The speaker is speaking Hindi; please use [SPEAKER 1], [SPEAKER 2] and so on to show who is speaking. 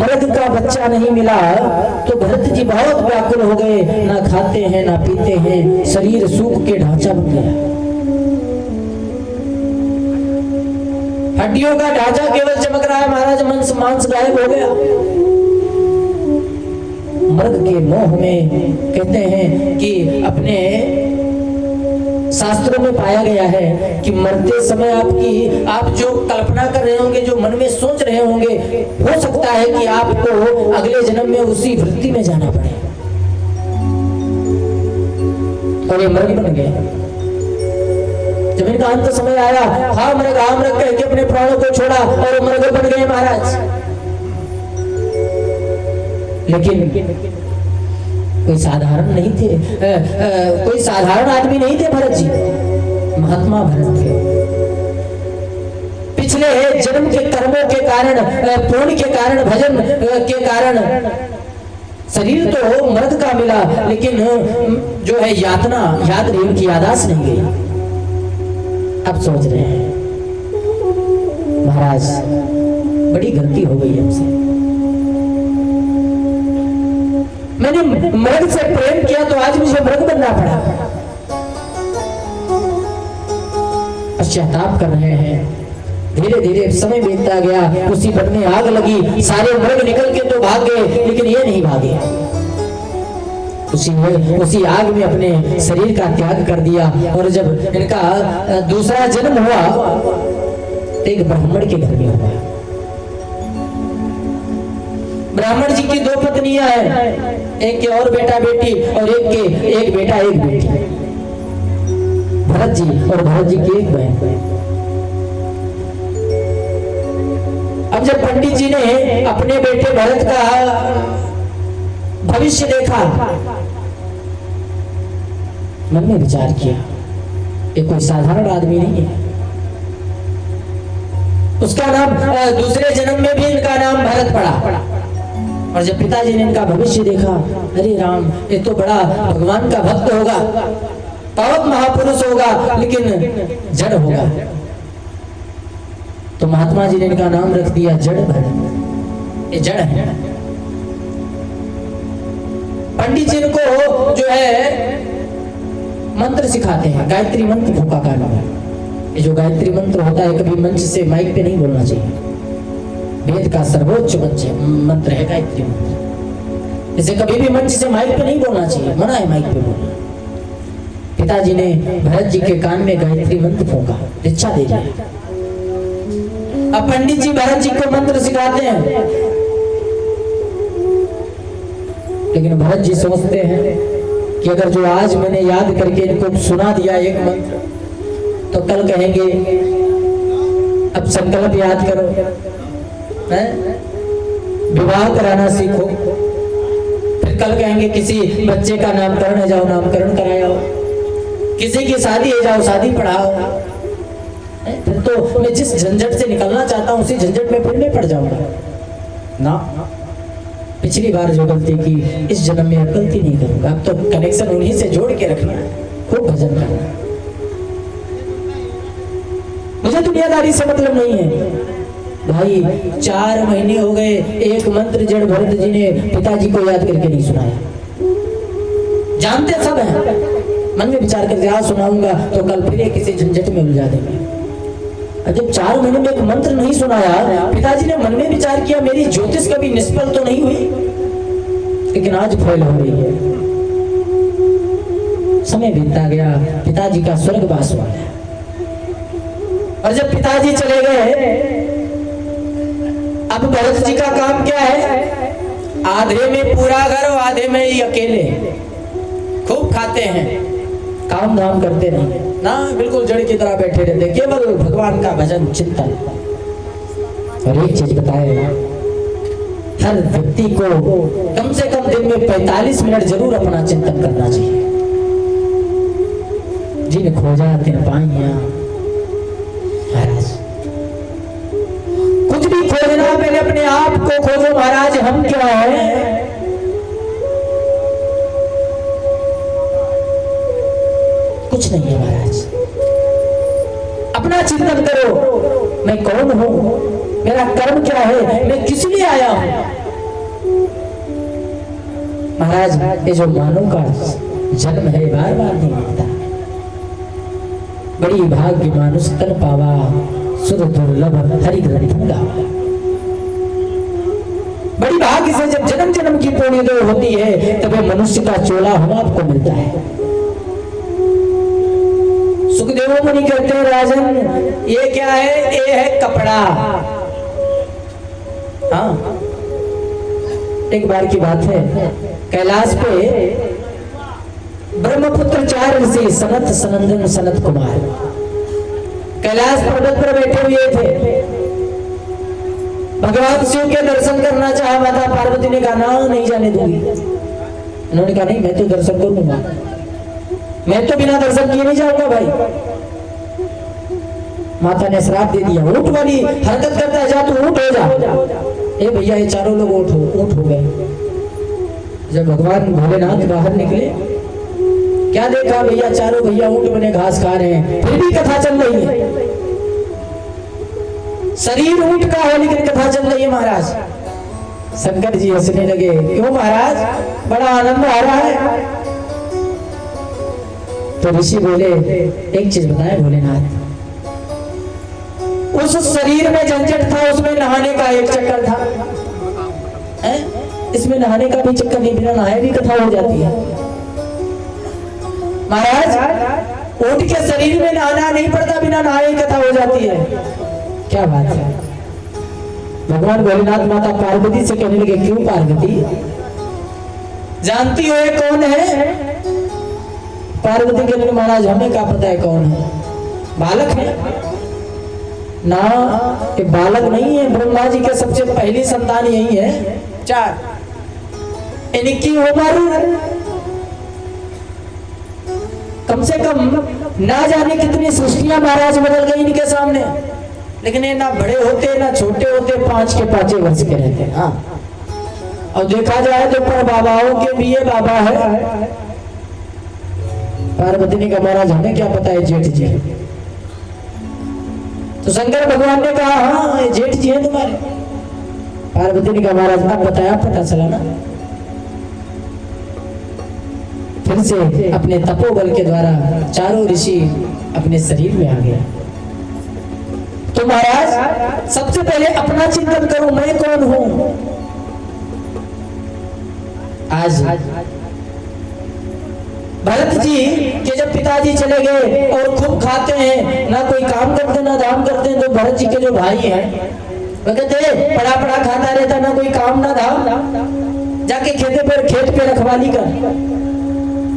[SPEAKER 1] मर्द का बच्चा नहीं मिला तो भरत जी बहुत व्याकुल हो गए। ना खाते हैं ना पीते हैं, शरीर सूख के ढांचा बन गया। हड्डियों का ढांचा केवल चमक रहा है महाराज, मांस गायब हो गया। मर्द के मोह में कहते हैं कि अपने शास्त्रों में पाया गया है कि मरते समय आप जो कल्पना कर रहे होंगे, जो मन में सोच रहे होंगे, हो सकता है कि आपको अगले जन्म में उसी वृत्ति में जाना पड़े। और ये मर्द बन गए। जब इनका अंत समय आया, हाँ मृग कह के अपने प्राणों को छोड़ा और मृग बन गए महाराज। लेकिन कोई साधारण नहीं थे, कोई साधारण आदमी नहीं थे भरत जी, महात्मा भरत थे। पिछले जन्म के कर्मों के कारण, पुण्य के कारण, भजन के कारण शरीर तो मर्द का मिला, लेकिन जो है यातना याद रही, उनकी यादाश्त नहीं गई। अब सोच रहे हैं महाराज बड़ी गलती हो गई हमसे, मैंने मर्द से प्रेम किया तो आज मुझे मर्द बनना पड़ा। पश्चाताप कर रहे हैं। धीरे धीरे समय बीतता गया, उसी वन में आग लगी, सारे मर्द निकल के तो भाग गए, लेकिन ये नहीं भागे। उसी आग में अपने शरीर का त्याग कर दिया। और जब इनका दूसरा जन्म हुआ, एक ब्राह्मण के घर में हुआ। ब्राह्मण जी की 2 पत्नियां हैं, एक के और बेटा बेटी, और एक बेटा एक बेटी, भरत जी और भरत जी की एक बहन। अब जब पंडित जी ने अपने बेटे भरत का भविष्य देखा, मन में विचार किया, ये कोई साधारण आदमी नहीं है। उसका नाम दूसरे जन्म में भी इनका नाम भरत पड़ा। और जब पिताजी ने इनका भविष्य देखा, अरे राम, ये तो बड़ा भगवान का भक्त होगा, बहुत महापुरुष होगा, लेकिन जड़ होगा। तो महात्मा जी ने इनका नाम रख दिया जड़ भरत, ये जड़ है। पंडित जी को जो है मंत्र सिखाते हैं, गायत्री मंत्र फूका का नाम है। ये जो गायत्री मंत्र होता है, कभी मंच से माइक पे नहीं बोलना चाहिए। वेद का सर्वोच्च मंत्र है गायत्री मंत्र, इसे कभी भी मंच से माइक पे नहीं बोलना चाहिए, मना है माइक पे बोलना। पिताजी ने भरत जी के कान में गायत्री मंत्र फूका, दीक्षा दे दिया। अब पंडित जी भरत जी को मंत्र सिखाते हैं, लेकिन भरत जी सोचते हैं कि अगर जो आज मैंने याद करके इनको सुना दिया एक मंत्र, तो कल कहेंगे अब संकल्प याद करो, विवाह कराना सीखो, फिर कल कहेंगे किसी बच्चे का नामकरण है, जाओ नामकरण कराओ, किसी की शादी है, जाओ शादी पढ़ाओ। फिर तो मैं जिस झंझट से निकलना चाहता हूँ उसी झंझट में फिर मैं पड़ जाऊंगा ना। पिछली बार जो गलती की, इस जन्म में अब गलती नहीं करूंगा। अब तो कनेक्शन उन्हीं से जोड़ के रखना है, खूब भजन करना है। मुझे दुनियादारी से मतलब नहीं है भाई। 4 महीने हो गए, एक मंत्र जड़ भरत जी ने पिताजी को याद करके नहीं सुनाया। जानते सब हैं, मन में विचार करके आज सुनाऊंगा तो कल फिर किसी झंझट में उलझा देंगे। जब 4 महीने में एक मंत्र नहीं सुनाया, पिताजी ने मन में विचार किया मेरी ज्योतिष कभी निष्फल तो नहीं हुई, लेकिन आज फेल हो रही है। समय बीतता गया, पिताजी का स्वर्गवास हुआ। और जब पिताजी चले गए, अब भरत जी का काम क्या है? आधे में पूरा घर और आधे में ही अकेले। खूब खाते हैं, काम धाम करते नहीं ना, बिल्कुल जड़ की तरह बैठे रहते, केवल भगवान का भजन चिंतन। और एक चीज बताए, हर व्यक्ति को कम से कम दिन में 45 मिनट जरूर अपना चिंतन करना चाहिए। जिन खोजा तिन पाइया महाराज, कुछ भी खोजना पहले अपने आप को खोजो महाराज, हम क्या है। कुछ नहीं है महाराज, अपना चिंतन करो। मैं कौन हूं, मेरा कर्म क्या है, मैं किस लिए आया हूं। महाराज ये जो मानव का जन्म है बार बार नहीं मिलता। बड़ी भाग्य मानुष तन पावा सुर दुर्लभ हरि ग्रंथन गावा। बड़ी भाग्य से जब जन्म जन्म की पुण्य होती है तब मनुष्य का चोला हम आपको मिलता है। सुखदेव मुनि कहते हैं राजन ये क्या है? ये है कपड़ा। हाँ, एक बार की बात है, कैलाश पे ब्रह्मपुत्र 4 ऋषि सनत सनंदन सनत कुमार कैलाश पर्वत पर बैठे हुए थे। भगवान शिव के दर्शन करना चाहा। माता पार्वती ने कहा ना नहीं जाने दूंगी। उन्होंने कहा नहीं, मैं तो दर्शन करूंगा, मैं तो बिना दर्शन किए नहीं जाऊंगा भाई। माता ने श्राप दे दिया, ऊंट वाली हरकत करता है, जा तू ऊंट हो जा। ए भैया ये चारों लोग ऊंट हो गए। जब भगवान भोलेनाथ बाहर निकले, क्या देखा भैया? चारों भैया ऊंट बने घास खा रहे हैं, फिर भी कथा चल रही है। शरीर ऊंट का है लेकिन कथा चल रही है महाराज। शंकर जी हंसने लगे, क्यों महाराज, बड़ा आनंद आ रहा है? तो ऋषि बोले एक चीज बताए भोलेनाथ, उस शरीर में झंझट था, उसमें नहाने का एक चक्कर था है? इसमें नहाने का भी चक्कर नहीं, बिना नहाए भी कथा हो जाती है महाराज। ऊंट के शरीर में नहाना नहीं पड़ता, बिना नहाए कथा हो जाती है। क्या बात है? भगवान भोलेनाथ माता पार्वती से कहने लगे, क्यों पार्वती, जानती हो ये कौन है? पार्वती के लिए महाराज हमें क्या पता है कौन है? बालक है ना, ये बालक नहीं है, ब्रह्मा जी के सबसे पहली संतान यही है 4। इनकी उम्र कम से कम ना जाने कितनी सृष्टियां महाराज बदल गई इनके सामने, लेकिन ये ना बड़े होते ना छोटे होते, 5 के 5 वर्ष के रहते हैं। हाँ, और देखा जाए तो पर बाबाओं के भी ये बाबा है। पार्वती ने कहा महाराज हमें क्या पता है जेठ जी। तो शंकर भगवान ने कहा हाँ ये जेठ जी है तुम्हारे। पार्वती ने कहा महाराज आप बताया, पता चला ना। फिर से अपने तपोबल के द्वारा चारों ऋषि अपने शरीर में आ गए। तो महाराज सबसे पहले अपना चिंतन करो, मैं कौन हूं? आज भरत जी के जब पिताजी चले गए और खूब खाते हैं, ना कोई काम करते ना धाम करते हैं, तो भरत जी के जो भाई हैं वो कहते पड़ा पड़ा खाता रहता, ना कोई काम ना धाम, जाके खेत पे रखवाली कर।